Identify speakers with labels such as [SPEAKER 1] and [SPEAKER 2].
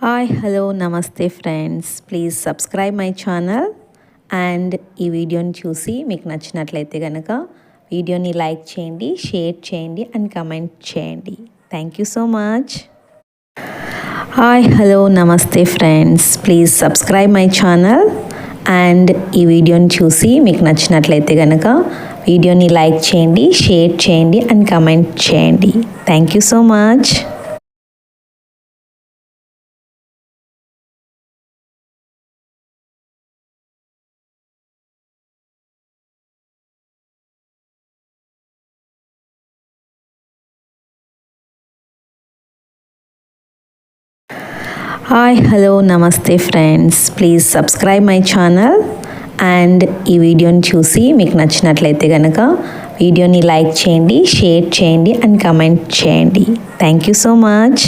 [SPEAKER 1] Hi hello నమస్తే friends, please subscribe my channel. And ఈ వీడియోని చూసి మీకు నచ్చినట్లయితే కనుక వీడియోని లైక్ చేయండి, షేర్ చేయండి అండ్ కమెంట్ చేయండి. Thank you so much. Hi hello నమస్తే friends, please subscribe my channel. And ఈ వీడియోని చూసి మీకు నచ్చినట్లయితే కనుక వీడియోని లైక్ చేయండి, షేర్ చేయండి అండ్ కమెంట్ చేయండి. Thank you so much. Hi hello నమస్తే friends, please subscribe my channel. And ఈ వీడియోని చూసి మీకు నచ్చినట్లయితే కనుక వీడియోని లైక్ చేయండి, షేర్ చేయండి అండ్ కమెంట్ చేయండి. Thank you so much.